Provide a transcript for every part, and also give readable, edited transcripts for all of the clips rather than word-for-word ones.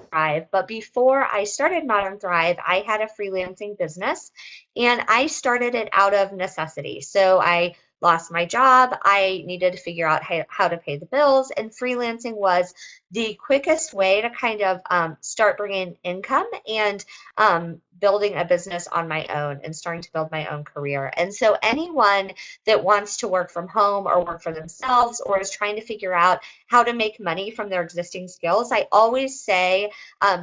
Thrive, but before I started Modern Thrive, I had a freelancing business and I started it out of necessity. So I lost my job. I needed to figure out how to pay the bills, and freelancing was the quickest way to kind of start bringing income and building a business on my own and starting to build my own career. And so anyone that wants to work from home or work for themselves or is trying to figure out how to make money from their existing skills, I always say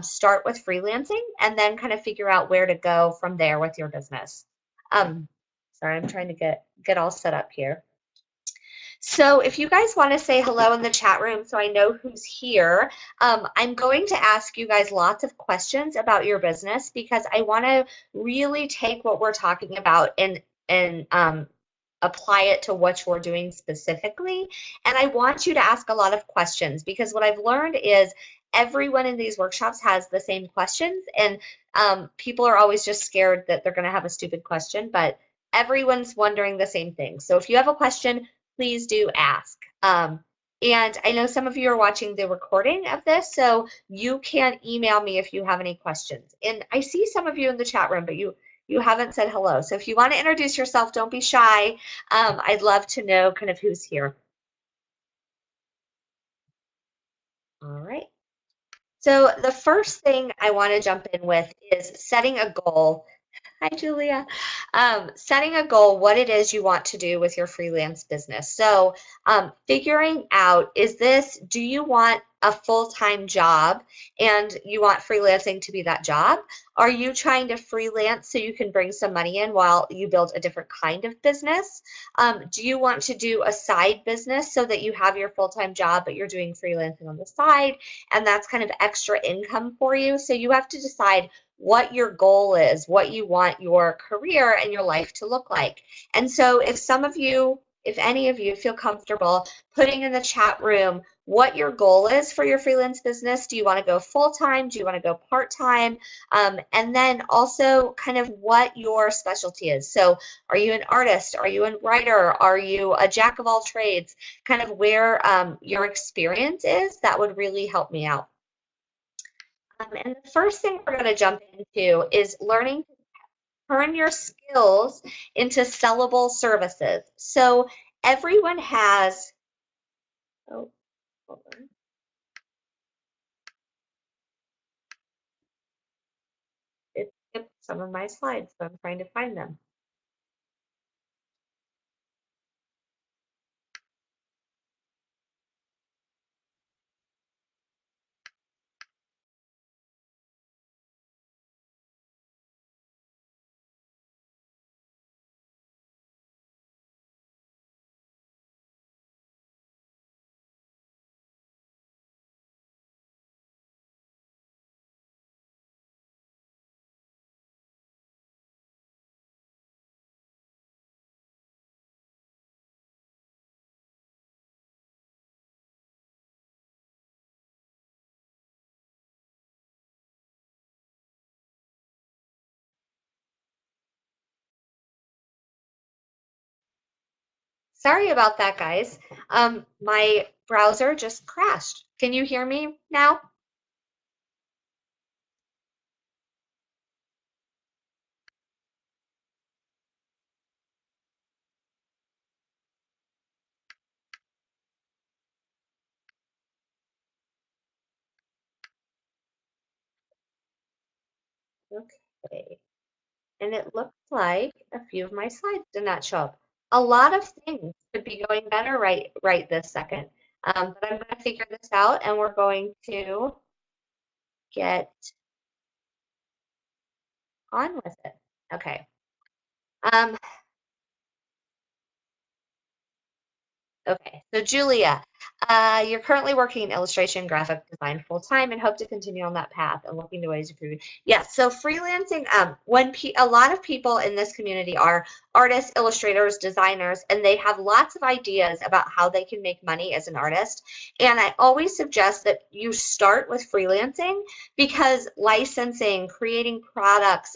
start with freelancing and then kind of figure out where to go from there with your business. Sorry, I'm trying to get all set up here. So if you guys want to say hello in the chat room so I know who's here, I'm going to ask you guys lots of questions about your business because I want to really take what we're talking about and apply it to what you're doing specifically. And I want you to ask a lot of questions because what I've learned is everyone in these workshops has the same questions, and people are always just scared that they're going to have a stupid question, but everyone's wondering the same thing. So if you have a question, please do ask. And I know some of you are watching the recording of this, so you can email me if you have any questions. And I see some of you in the chat room, but you haven't said hello. So if you want to introduce yourself, don't be shy. I'd love to know kind of who's here. All right. So the first thing I want to jump in with is setting a goal. Hi, Julia. Setting a goal, what it is you want to do with your freelance business. So figuring out, do you want a full-time job and you want freelancing to be that job? Are you trying to freelance so you can bring some money in while you build a different kind of business? Do you want to do a side business so that you have your full-time job, but you're doing freelancing on the side, and that's kind of extra income for you? So you have to decide what your goal is, what you want your career and your life to look like. And so if any of you feel comfortable putting in the chat room what your goal is for your freelance business. Do you want to go full-time? Do you want to go part-time? And then also kind of what your specialty is. So are you an artist? Are you a writer? Are you a jack of all trades? Kind of where your experience is, that would really help me out. And the first thing we're going to jump into is learning to turn your skills into sellable services. So everyone has, oh, hold on. It skipped some of my slides, so I'm trying to find them. Sorry about that, guys. My browser just crashed. Can you hear me now? Okay. And it looks like a few of my slides did not show up. A lot of things could be going better right this second. But I'm going to figure this out, and we're going to get on with it. Okay. Okay, so Julia, you're currently working in illustration graphic design full-time and hope to continue on that path and looking to ways to improve. Yes, so freelancing, a lot of people in this community are artists, illustrators, designers, and they have lots of ideas about how they can make money as an artist. And I always suggest that you start with freelancing because licensing, creating products,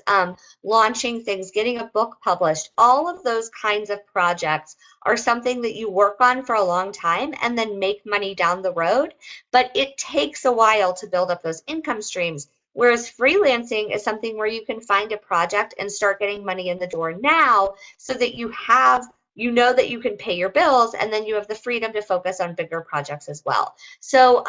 launching things, getting a book published, all of those kinds of projects are something that you work on for a long time, and then can make money down the road, but it takes a while to build up those income streams. Whereas freelancing is something where you can find a project and start getting money in the door now so that you know that you can pay your bills, and then you have the freedom to focus on bigger projects as well. So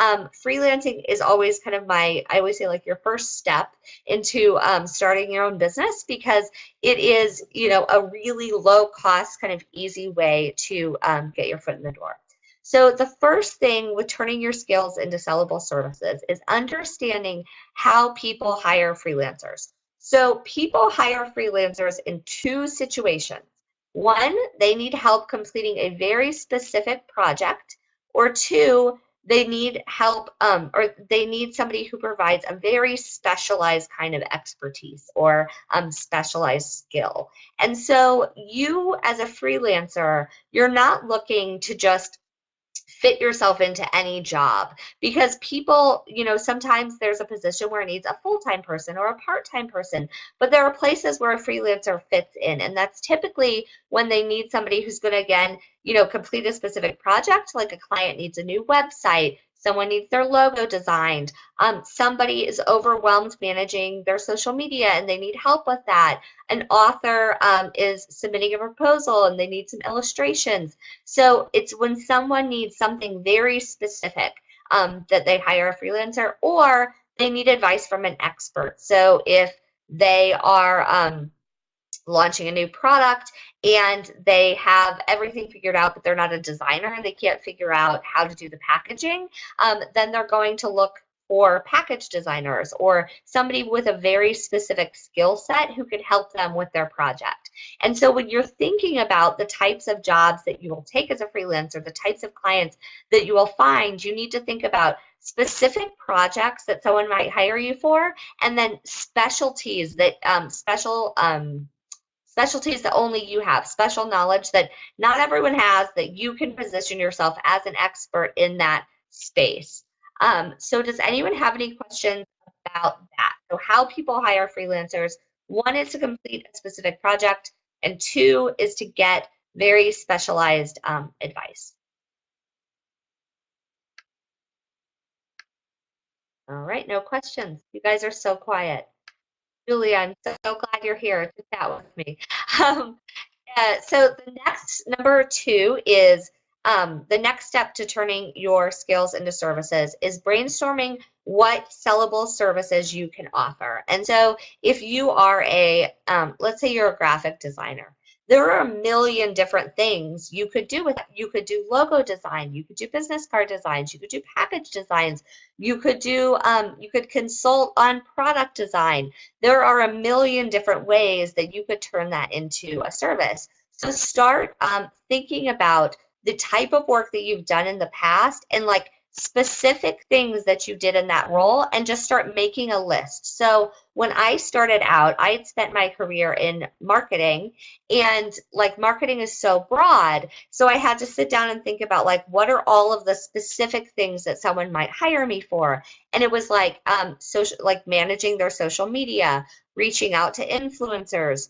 freelancing is always kind of I always say like your first step into starting your own business, because it is, a really low cost, kind of easy way to get your foot in the door. So the first thing with turning your skills into sellable services is understanding how people hire freelancers. So people hire freelancers in two situations. One, they need help completing a very specific project, or two, they need help or they need somebody who provides a very specialized kind of expertise or specialized skill. And so you as a freelancer, you're not looking to just fit yourself into any job, because people, sometimes there's a position where it needs a full-time person or a part-time person, but there are places where a freelancer fits in, and that's typically when they need somebody who's going to, again, complete a specific project, like a client needs a new website, someone needs their logo designed, somebody is overwhelmed managing their social media and they need help with that. An author is submitting a proposal and they need some illustrations. So it's when someone needs something very specific that they hire a freelancer, or they need advice from an expert. So if they are launching a new product and they have everything figured out, but they're not a designer and they can't figure out how to do the packaging, then they're going to look for package designers or somebody with a very specific skill set who could help them with their project. And so when you're thinking about the types of jobs that you will take as a freelancer, the types of clients that you will find, you need to think about specific projects that someone might hire you for, and then specialties that specialties that only you have, special knowledge that not everyone has, that you can position yourself as an expert in that space. So does anyone have any questions about that? So how people hire freelancers: one is to complete a specific project, and two is to get very specialized advice. All right, no questions. You guys are so quiet. Julie, I'm so glad you're here to chat with me. Um, so the next, number two, is the next step to turning your skills into services is brainstorming what sellable services you can offer. And so if you are let's say you're a graphic designer, there are a million different things you could do with it. You could do logo design, you could do business card designs, you could do package designs, you could consult on product design. There are a million different ways that you could turn that into a service. So start thinking about the type of work that you've done in the past and like specific things that you did in that role, and just start making a list. So when I started out, I had spent my career in marketing, and like marketing is so broad. So I had to sit down and think about like, what are all of the specific things that someone might hire me for? And it was like like managing their social media, reaching out to influencers,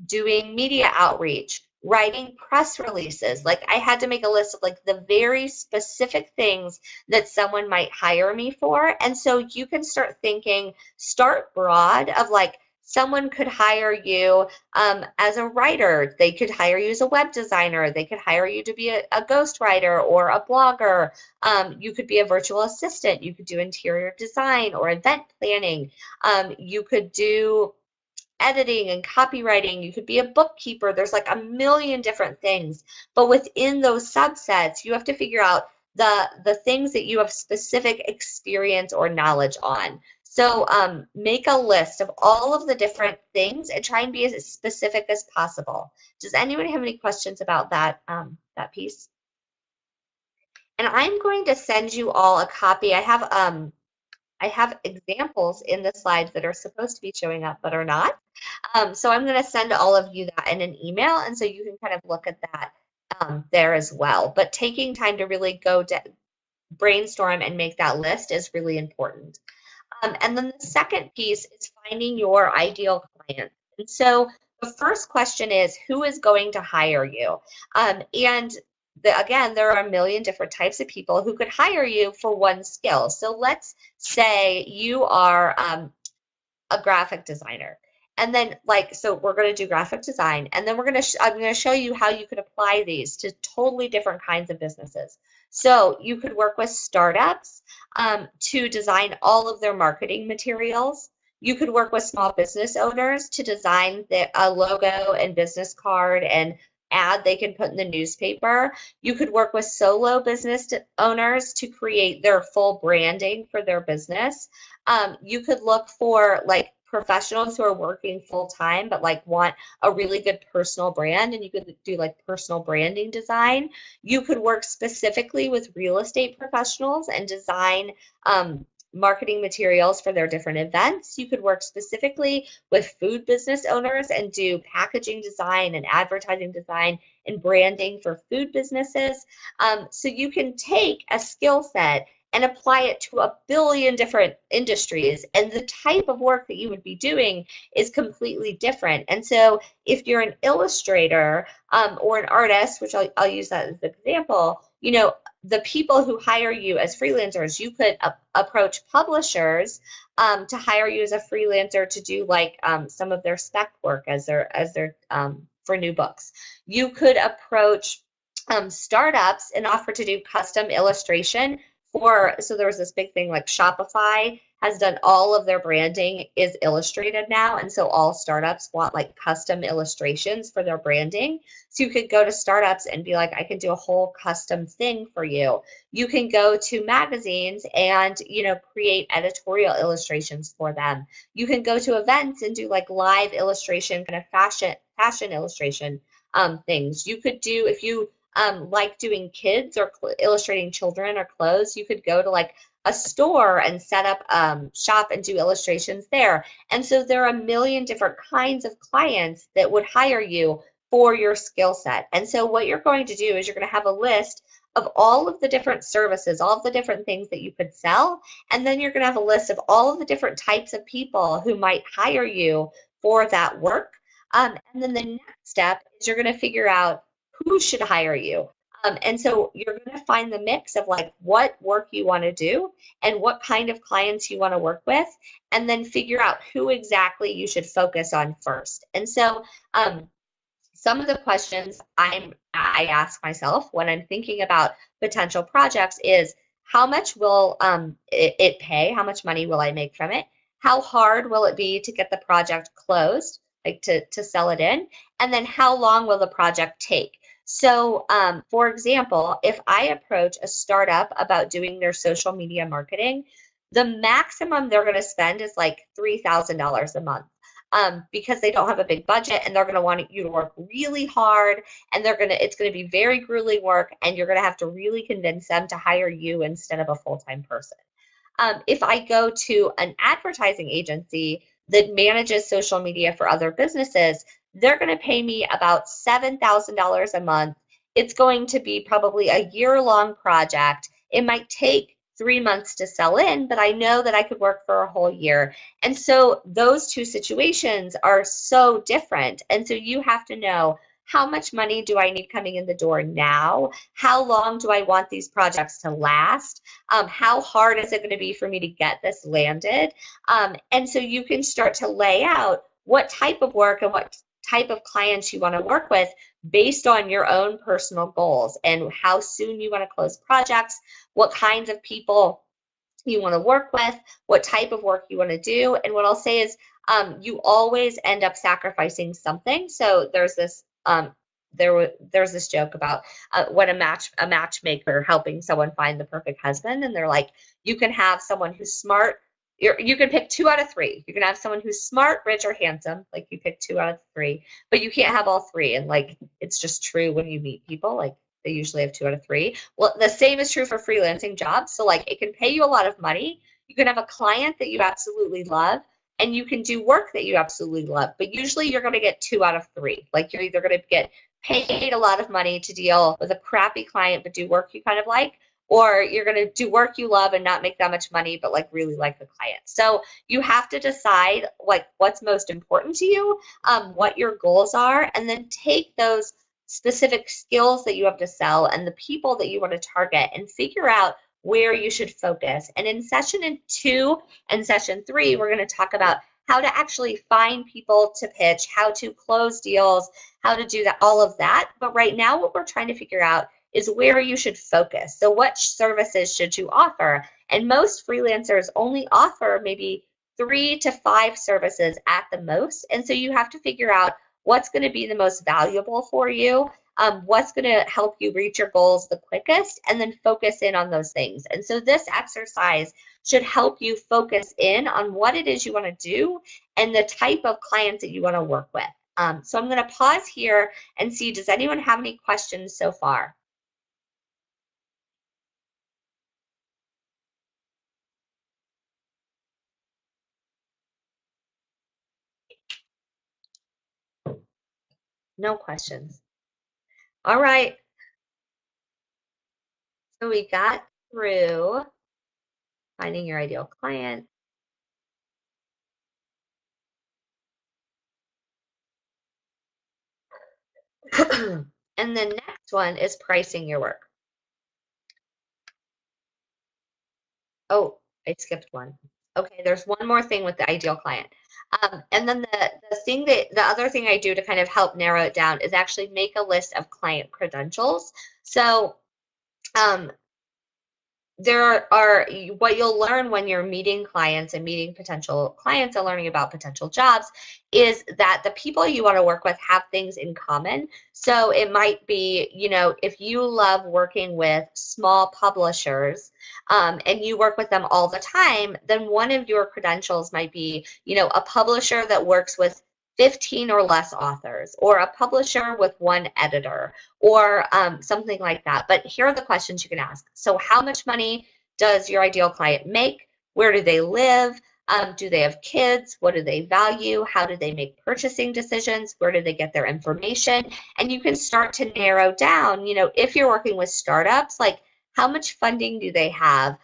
doing media outreach, writing press releases. Like I had to make a list of like the very specific things that someone might hire me for. And so you can start broad of like, someone could hire you as a writer. They could hire you as a web designer. They could hire you to be a ghostwriter or a blogger. You could be a virtual assistant. You could do interior design or event planning. You could do editing and copywriting. You could be a bookkeeper. There's like a million different things. But within those subsets, you have to figure out the things that you have specific experience or knowledge on. So make a list of all of the different things and try and be as specific as possible. Does anyone have any questions about that, that piece? And I'm going to send you all a copy. I have examples in the slides that are supposed to be showing up but are not. So I'm going to send all of you that in an email, and so you can kind of look at that there as well. But taking time to really go brainstorm and make that list is really important. And then the second piece is finding your ideal client. And so the first question is, who is going to hire you? And again, there are a million different types of people who could hire you for one skill. So let's say you are a graphic designer. And then so we're going to do graphic design, and then I'm going to show you how you could apply these to totally different kinds of businesses. So you could work with startups to design all of their marketing materials. You could work with small business owners to design a logo and business card and ad they can put in the newspaper. You could work with solo business owners to create their full branding for their business. You could look for professionals who are working full time but want a really good personal brand, and you could do personal branding design. You could work specifically with real estate professionals and design marketing materials for their different events. You could work specifically with food business owners and do packaging design and advertising design and branding for food businesses. So you can take a skill set and apply it to a billion different industries, and the type of work that you would be doing is completely different. And so if you're an illustrator or an artist, which I'll use that as an example, the people who hire you as freelancers, you could approach publishers to hire you as a freelancer to do some of their spec work as their for new books. You could approach startups and offer to do custom illustration so there was this big thing like Shopify has done all of their branding is illustrated now, and so all startups want custom illustrations for their branding. So you could go to startups and be like, I can do a whole custom thing for you. You can go to magazines and create editorial illustrations for them. You can go to events and do live illustration, kind of fashion illustration things. You could do, if you like doing kids or illustrating children or clothes, you could go to a store and set up shop and do illustrations there. And so there are a million different kinds of clients that would hire you for your skill set. And so what you're going to do is you're going to have a list of all of the different services, all of the different things that you could sell, and then you're going to have a list of all of the different types of people who might hire you for that work. And then the next step is you're going to figure out who should hire you. And so you're going to find the mix of what work you want to do and what kind of clients you want to work with, and then figure out who exactly you should focus on first. And so some of the questions I ask myself when I'm thinking about potential projects is, how much will it pay? How much money will I make from it? How hard will it be to get the project closed, to sell it in? And then how long will the project take? So, for example, if I approach a startup about doing their social media marketing, the maximum they're going to spend is $3,000 a month. Because they don't have a big budget, and they're going to want you to work really hard, and it's going to be very grueling work, and you're going to have to really convince them to hire you instead of a full-time person. If I go to an advertising agency that manages social media for other businesses, they're going to pay me about $7,000 a month. It's going to be probably a year-long project. It might take 3 months to sell in, but I know that I could work for a whole year. And so those two situations are so different. And so you have to know, how much money do I need coming in the door now? How long do I want these projects to last? How hard is it going to be for me to get this landed? And so you can start to lay out what type of work and what type of clients you want to work with based on your own personal goals and how soon you want to close projects, what kinds of people you want to work with, what type of work you want to do. And what I'll say is you always end up sacrificing something. So there's this there's this joke about when a matchmaker helping someone find the perfect husband, and they're like, you can have someone who's smart. You can pick 2 out of 3. You can have someone who's smart, rich, or handsome. You pick 2 out of 3, but you can't have all 3. And it's just true when you meet people. They usually have 2 out of 3. Well, the same is true for freelancing jobs. So it can pay you a lot of money. You can have a client that you absolutely love, and you can do work that you absolutely love. But usually you're going to get 2 out of 3. You're either going to get paid a lot of money to deal with a crappy client but do work you kind of like, or you're going to do work you love and not make that much money, but really like the client. So you have to decide what's most important to you, what your goals are, and then take those specific skills that you have to sell and the people that you want to target, and figure out where you should focus. And in session 2 and session 3, we're going to talk about how to actually find people to pitch, how to close deals, how to do that, all of that. But right now, what we're trying to figure out is where you should focus. So what services should you offer? And most freelancers only offer maybe 3 to 5 services at the most. And so you have to figure out what's going to be the most valuable for you, what's going to help you reach your goals the quickest, and then focus in on those things. And so this exercise should help you focus in on what it is you want to do and the type of clients that you want to work with. So I'm going to pause here and see, does anyone have any questions so far? No questions. All right. So we got through finding your ideal client. And the next one is pricing your work. Oh, I skipped one. Okay, there's one more thing with the ideal client. And then the other thing I do to kind of help narrow it down is actually make a list of client credentials. So there are, what you'll learn when you're meeting clients and meeting potential clients and learning about potential jobs is that the people you want to work with have things in common. So it might be, if you love working with small publishers, and you work with them all the time, then one of your credentials might be, a publisher that works with 15 or less authors, or a publisher with one editor, or something like that. But here are the questions you can ask. So how much money does your ideal client make? Where do they live? Do they have kids? What do they value? How do they make purchasing decisions? Where do they get their information? And you can start to narrow down, if you're working with startups, like how much funding do they have?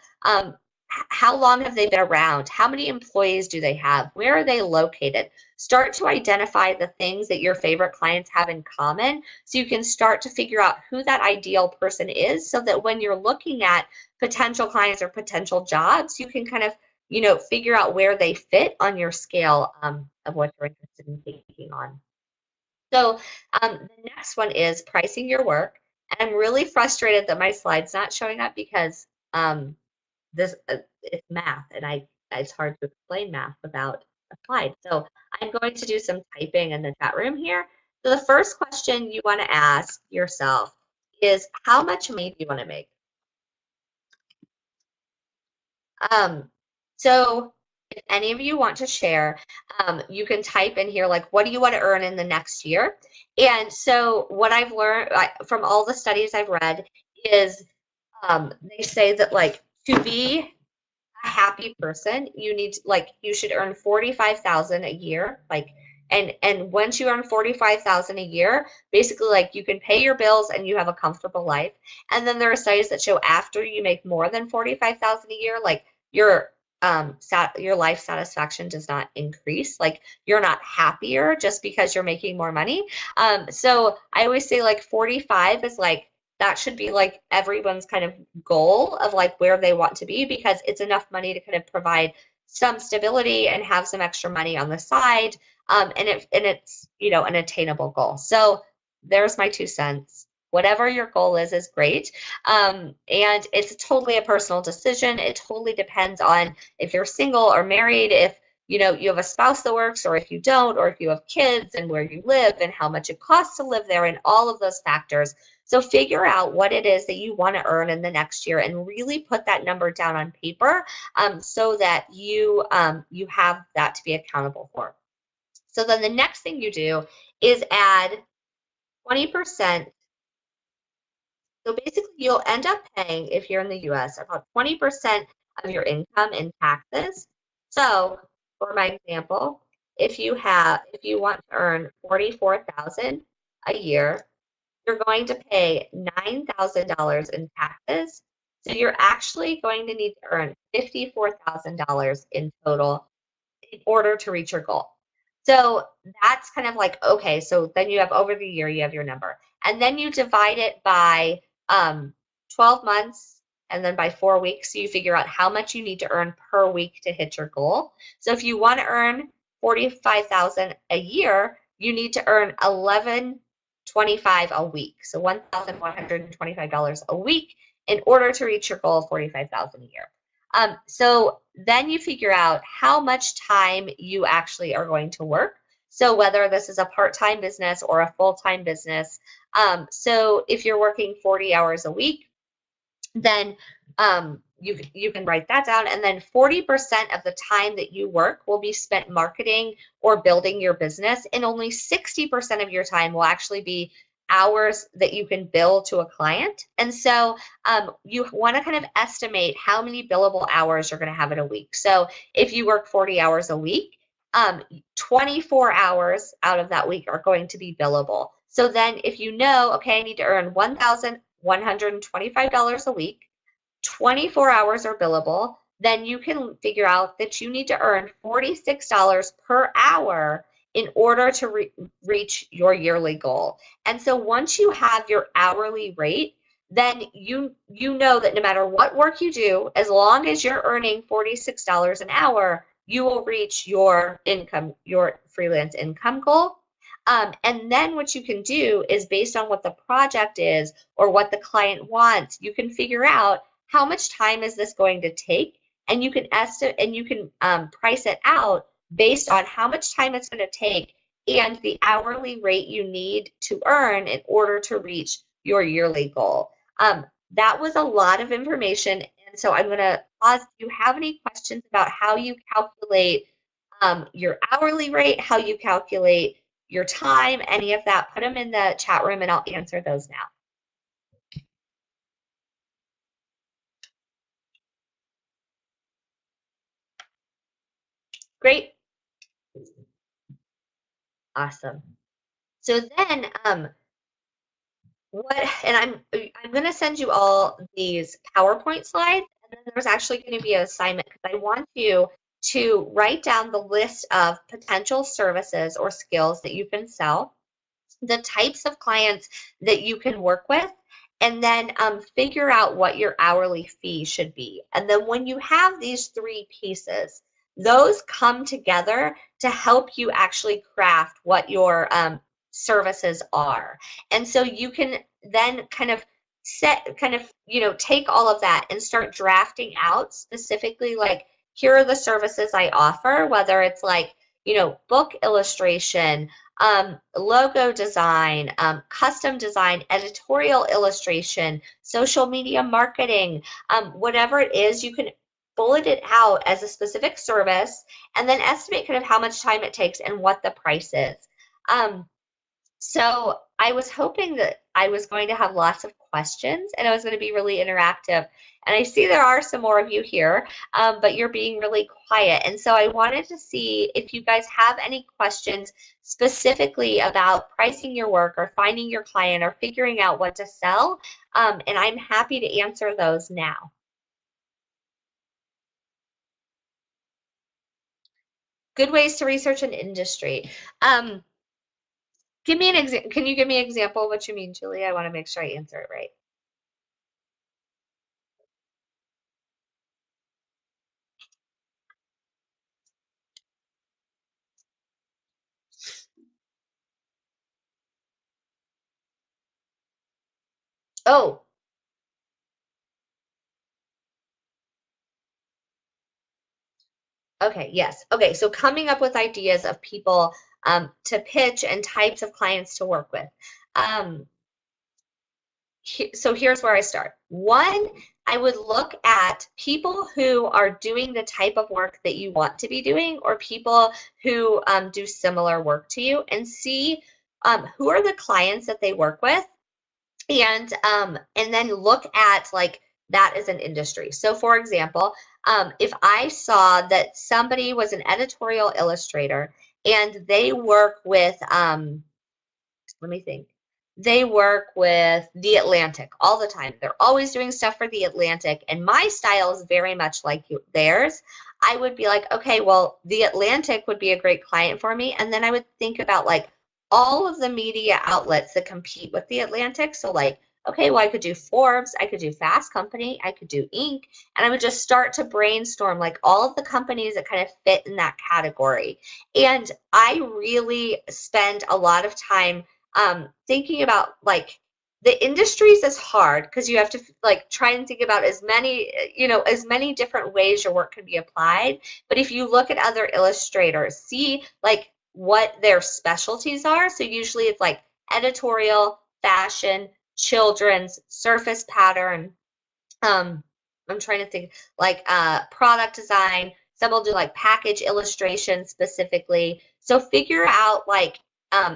How long have they been around? How many employees do they have? Where are they located? Start to identify the things that your favorite clients have in common so you can start to figure out who that ideal person is, so that when you're looking at potential clients or potential jobs, you can kind of, figure out where they fit on your scale of what you're interested in taking on. So the next one is pricing your work. And I'm really frustrated that my slide's not showing up because this it's math, and it's hard to explain math without a slide. So I'm going to do some typing in the chat room here. So the first question you want to ask yourself is, how much money do you want to make? So if any of you want to share, you can type in here, like, what do you want to earn in the next year? And so what I've learned from all the studies I've read is they say that, like, to be a happy person, you should earn 45,000 a year, and once you earn 45,000 a year, basically, like, you can pay your bills and you have a comfortable life. And then there are studies that show after you make more than 45,000 a year, like, your your life satisfaction does not increase. Like, you're not happier just because you're making more money. So I always say, like, 45 is like, that should be like everyone's kind of goal of like where they want to be, because it's enough money to kind of provide some stability and have some extra money on the side. And it's an attainable goal. So there's my 2 cents. Whatever your goal is great. And it's totally a personal decision. It totally depends on if you're single or married, if you have a spouse that works, or if you don't, or if you have kids, and where you live and how much it costs to live there, and all of those factors. So figure out what it is that you want to earn in the next year, and really put that number down on paper, so that you have that to be accountable for. So then the next thing you do is add 20%. So basically, you'll end up paying, if you're in the US, about 20% of your income in taxes. So for my example, if you want to earn 44,000 a year, you're going to pay $9,000 in taxes. So you're actually going to need to earn $54,000 in total in order to reach your goal. So that's kind of like, okay, so then you have, over the year, you have your number. and then you divide it by 12 months and then by 4 weeks, so you figure out how much you need to earn per week to hit your goal. So if you want to earn 45,000 a year, you need to earn 1125 a week, so $1,125 a week in order to reach your goal of 45,000 a year. So then you figure out how much time you actually are going to work. So whether this is a part-time business or a full-time business. So if you're working 40 hours a week, then you can write that down, and then 40% of the time that you work will be spent marketing or building your business, and only 60% of your time will actually be hours that you can bill to a client. And so you want to kind of estimate how many billable hours you're going to have in a week. So if you work 40 hours a week, 24 hours out of that week are going to be billable. So then if you know, okay, I need to earn $1,125 a week, 24 hours are billable, then you can figure out that you need to earn $46 per hour in order to reach your yearly goal. And so once you have your hourly rate, then you know that no matter what work you do, as long as you're earning $46 an hour, you will reach your income, your freelance income goal. And then what you can do is, based on what the project is or what the client wants, you can figure out how much time is this going to take, and you can estimate and you can price it out based on how much time it's going to take and the hourly rate you need to earn in order to reach your yearly goal. That was a lot of information, and so I'm going to pause. Do you have any questions about how you calculate your hourly rate, how you calculate your time, any of that? Put them in the chat room and I'll answer those now. Great. Awesome. So then I'm going to send you all these PowerPoint slides, and then there's actually going to be an assignment because I want you to write down the list of potential services or skills that you can sell, the types of clients that you can work with, and then figure out what your hourly fee should be. And then when you have these three pieces, those come together to help you actually craft what your services are. And so you can then kind of take all of that and start drafting out specifically, like, here are the services I offer, whether it's like, book illustration, logo design, custom design, editorial illustration, social media marketing, whatever it is, you can bullet it out as a specific service and then estimate kind of how much time it takes and what the price is. So I was hoping that I was going to have lots of questions and I was going to be really interactive. And I see there are some more of you here, but you're being really quiet. And so I wanted to see if you guys have any questions specifically about pricing your work or finding your client or figuring out what to sell. And I'm happy to answer those now. Good ways to research an industry. Give me an example. Can you give me an example of what you mean, Julie? I want to make sure I answer it right. Oh, okay, yes. Okay, so coming up with ideas of people to pitch and types of clients to work with. So here's where I start. One, I would look at people who are doing the type of work that you want to be doing, or people who do similar work to you, and see who are the clients that they work with, and then look at like that as an industry. So for example, if I saw that somebody was an editorial illustrator and they work with, let me think, they work with The Atlantic all the time. They're always doing stuff for The Atlantic, and my style is very much like theirs. I would be like, okay, well, The Atlantic would be a great client for me. And then I would think about like, all of the media outlets that compete with the Atlantic. So like, okay, well, I could do Forbes, I could do Fast Company, I could do Inc. And I would just start to brainstorm like all of the companies that kind of fit in that category. And I really spend a lot of time thinking about like the industries is hard because you have to like try and think about as many, as many different ways your work can be applied. But if you look at other illustrators, see like what their specialties are. So usually it's like editorial, fashion, children's, surface pattern, um, I'm trying to think like product design. Some will do like package illustration specifically. So figure out like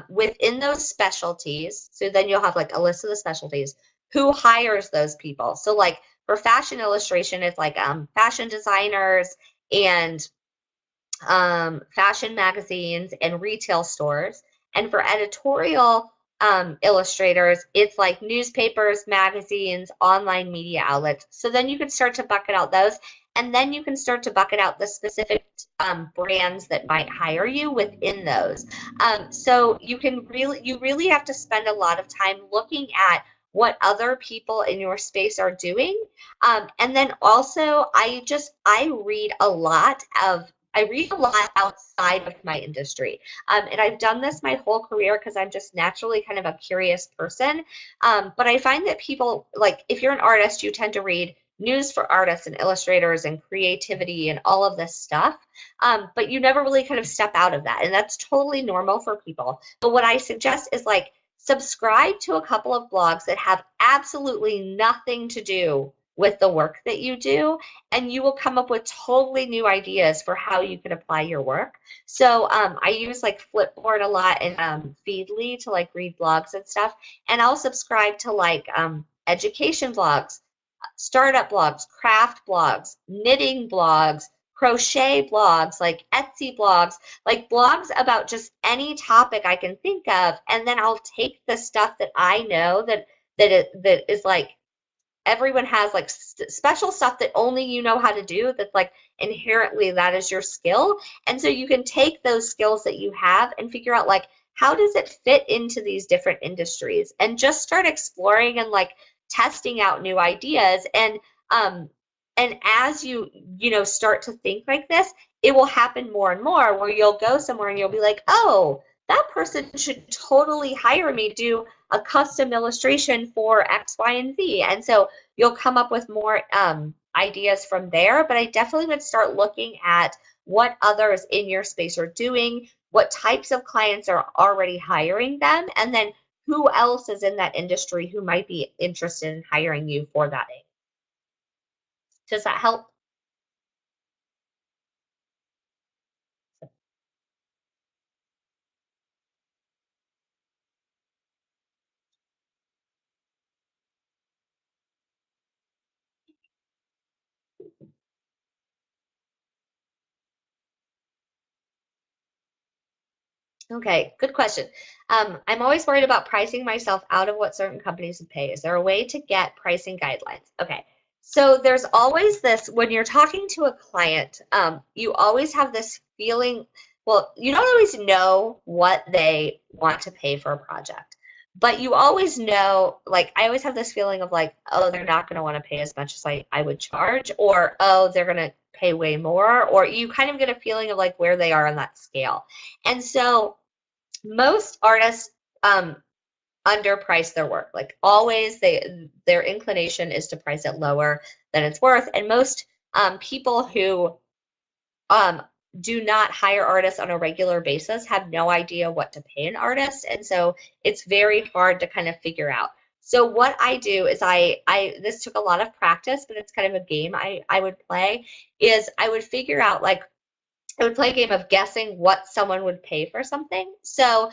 within those specialties. So then you'll have like a list of the specialties. Who hires those people? So like for fashion illustration, it's like fashion designers and fashion magazines and retail stores. And for editorial illustrators, it's like newspapers, magazines, online media outlets. So then you can start to bucket out those. And then you can start to bucket out the specific brands that might hire you within those. So you really have to spend a lot of time looking at what other people in your space are doing. And then also I read a lot outside of my industry. And I've done this my whole career because I'm just naturally kind of a curious person. But I find that people, like if you're an artist, you tend to read news for artists and illustrators and creativity and all of this stuff. But you never really kind of step out of that. And that's totally normal for people. But what I suggest is like subscribe to a couple of blogs that have absolutely nothing to do with the work that you do, and you will come up with totally new ideas for how you can apply your work. So I use like Flipboard a lot and Feedly to like read blogs and stuff, and I'll subscribe to like education blogs, startup blogs, craft blogs, knitting blogs, crochet blogs, like Etsy blogs, like blogs about just any topic I can think of, and then I'll take the stuff that I know that is like everyone has like special stuff that only you know how to do, that's like inherently that is your skill. And so you can take those skills that you have and figure out like how does it fit into these different industries, and just start exploring and like testing out new ideas. And as you start to think like this, it will happen more and more where you'll go somewhere and you'll be like, oh, that person should totally hire me to do a custom illustration for X, Y, and Z. And so you'll come up with more ideas from there. But I definitely would start looking at what others in your space are doing, what types of clients are already hiring them, and then who else is in that industry who might be interested in hiring you for that. Does that help? Okay, good question. I'm always worried about pricing myself out of what certain companies would pay. Is there a way to get pricing guidelines? Okay, so there's always this, when you're talking to a client, you always have this feeling, well, you don't always know what they want to pay for a project, but you always know, like, I always have this feeling of like, oh, they're not going to want to pay as much as I would charge, or, oh, they're going to pay way more, or you kind of get a feeling of like where they are on that scale. And so most artists underprice their work. Like always, their inclination is to price it lower than it's worth. And most people who do not hire artists on a regular basis have no idea what to pay an artist, and so it's very hard to kind of figure out. So what I do is this took a lot of practice, but it's kind of a game I would play, is I would figure out like I would play a game of guessing what someone would pay for something. So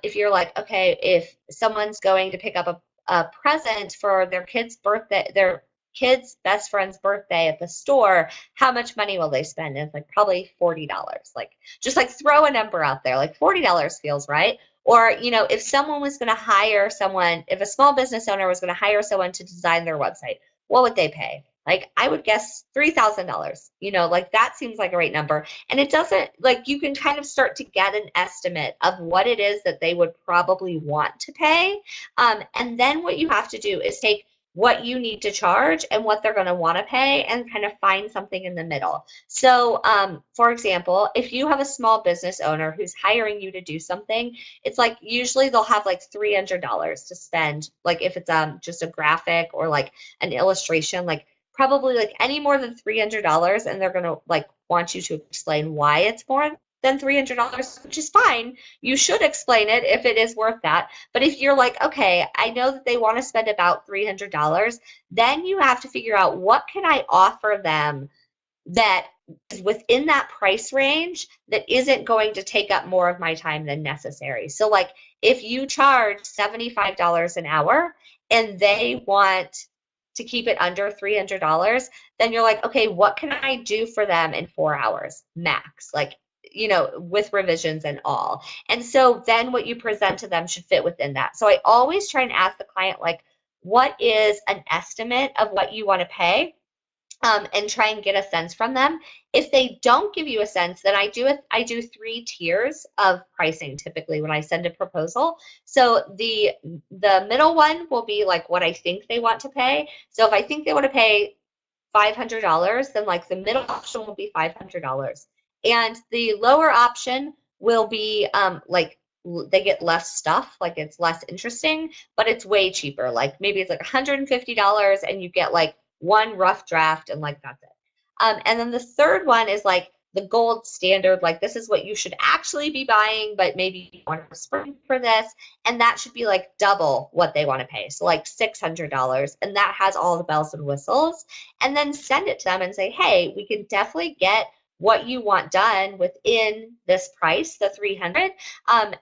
if you're like, okay, if someone's going to pick up a present for their kid's birthday, their kid's best friend's birthday at the store, how much money will they spend? And it's like probably $40. Like just like throw a number out there, like $40 feels right. Or, if someone was going to hire someone, if a small business owner was going to hire someone to design their website, what would they pay? Like I would guess $3,000, like that seems like a right number. And it doesn't, like, you can kind of start to get an estimate of what it is that they would probably want to pay. And then what you have to do is take what you need to charge and what they're going to want to pay and kind of find something in the middle. So, for example, if you have a small business owner who's hiring you to do something, it's like usually they'll have like $300 to spend. Like if it's just a graphic or like an illustration, like probably like any more than $300, and they're going to like want you to explain why it's more than $300, which is fine. You should explain it if it is worth that. But if you're like, okay, I know that they want to spend about $300, then you have to figure out what can I offer them that is within that price range that isn't going to take up more of my time than necessary. So like if you charge $75 an hour and they want to keep it under $300, then you're like, okay, what can I do for them in 4 hours max? Like, with revisions and all. And so then what you present to them should fit within that. So I always try and ask the client, like, what is an estimate of what you want to pay? And try and get a sense from them. If they don't give you a sense, then I do 3 tiers of pricing typically when I send a proposal. So the middle one will be like what I think they want to pay. So if I think they want to pay $500, then like the middle option will be $500, and the lower option will be like they get less stuff, like it's less interesting, but it's way cheaper. Like maybe it's like $150 and you get like one rough draft and like that's it. And then the third one is like the gold standard, like this is what you should actually be buying, but maybe you want to spring for this, and that should be like double what they want to pay. So like $600, and that has all the bells and whistles. And then send it to them and say, hey, we can definitely get what you want done within this price, the 300.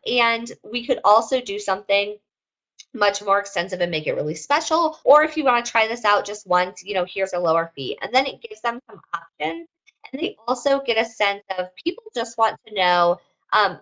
And we could also do something much more extensive and make it really special. Or if you want to try this out just once, here's a lower fee. And then it gives them some options. And they also get a sense of people just want to know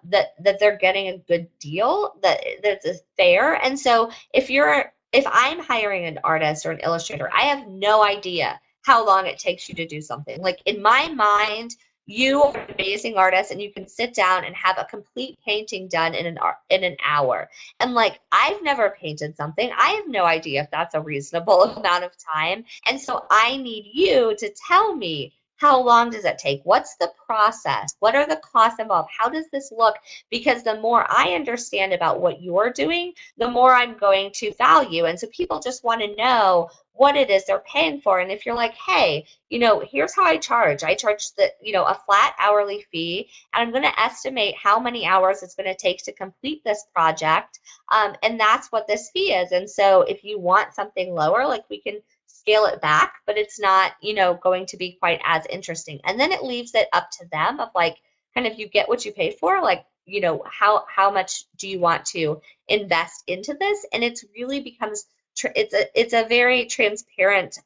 that they're getting a good deal, that it's fair. And so if I'm hiring an artist or an illustrator, I have no idea how long it takes you to do something. Like in my mind, you are an amazing artist and you can sit down and have a complete painting done in an hour. And like, I've never painted something. I have no idea if that's a reasonable amount of time. And so I need you to tell me, how long does it take? What's the process? What are the costs involved? How does this look? Because the more I understand about what you're doing, the more I'm going to value. And so people just want to know what it is they're paying for. And if you're like, hey, here's how I charge. I charge a flat hourly fee, and I'm going to estimate how many hours it's going to take to complete this project. And that's what this fee is. And so if you want something lower, like we can scale it back, but it's not, going to be quite as interesting. And then it leaves it up to them of like, kind of you get what you pay for, like, how much do you want to invest into this? And it's really becomes, it's a very transparent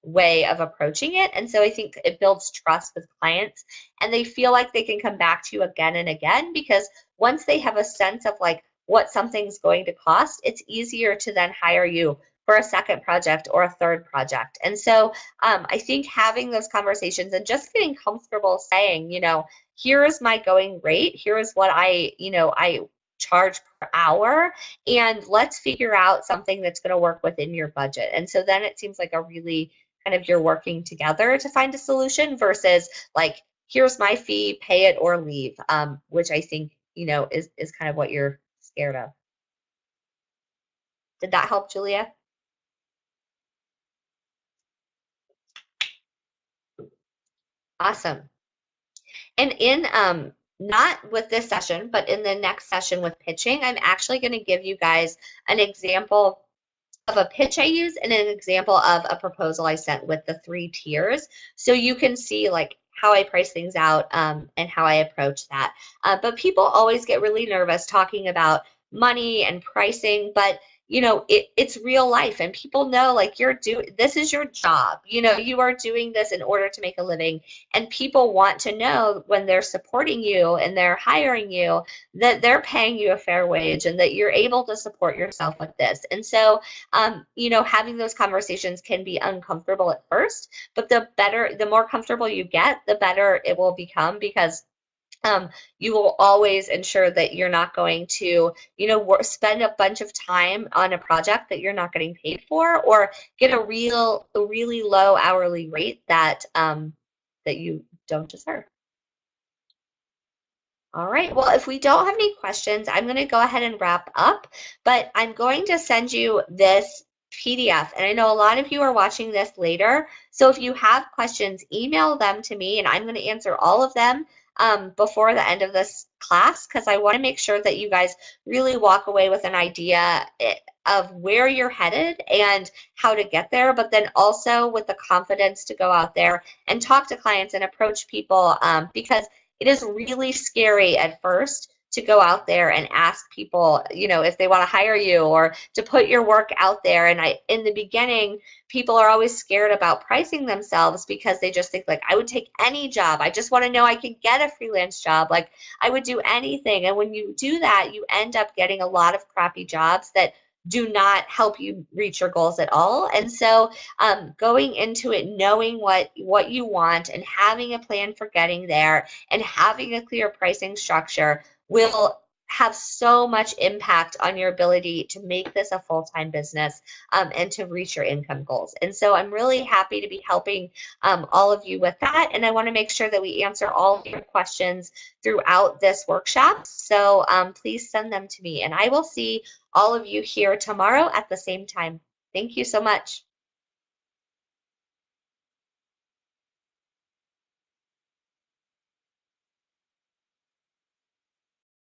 way of approaching it. And so I think it builds trust with clients, and they feel like they can come back to you again and again, because once they have a sense of like what something's going to cost, it's easier to then hire you for a second project or a third project. And so I think having those conversations and just getting comfortable saying, here is my going rate, here is what I charge per hour, and let's figure out something that's going to work within your budget. And so then it seems like a really kind of, you're working together to find a solution versus like, here's my fee, pay it or leave, which I think, is kind of what you're scared of. Did that help, Julia? Awesome. And in not with this session, but in the next session with pitching, I'm actually going to give you guys an example of a pitch I use and an example of a proposal I sent with the 3 tiers, so you can see like how I price things out and how I approach that. But people always get really nervous talking about money and pricing, but it's real life, and people know like this is your job. You are doing this in order to make a living, and people want to know when they're supporting you and they're hiring you that they're paying you a fair wage and that you're able to support yourself with this. And so, having those conversations can be uncomfortable at first, but the more comfortable you get, the better it will become, because you will always ensure that you're not going to, spend a bunch of time on a project that you're not getting paid for, or get a really low hourly rate that you don't deserve. All right, well, if we don't have any questions, I'm going to go ahead and wrap up, but I'm going to send you this PDF. And I know a lot of you are watching this later, so if you have questions, email them to me, and I'm going to answer all of them before the end of this class, because I want to make sure that you guys really walk away with an idea of where you're headed and how to get there, but then also with the confidence to go out there and talk to clients and approach people, because it is really scary at first to go out there and ask people, if they want to hire you, or to put your work out there. And in the beginning, people are always scared about pricing themselves because they just think like, I would take any job. I just want to know I can get a freelance job. Like, I would do anything. And when you do that, you end up getting a lot of crappy jobs that do not help you reach your goals at all. And so going into it, knowing what you want and having a plan for getting there and having a clear pricing structure will have so much impact on your ability to make this a full-time business, and to reach your income goals. And so I'm really happy to be helping all of you with that. And I want to make sure that we answer all of your questions throughout this workshop. So please send them to me, and I will see all of you here tomorrow at the same time. Thank you so much.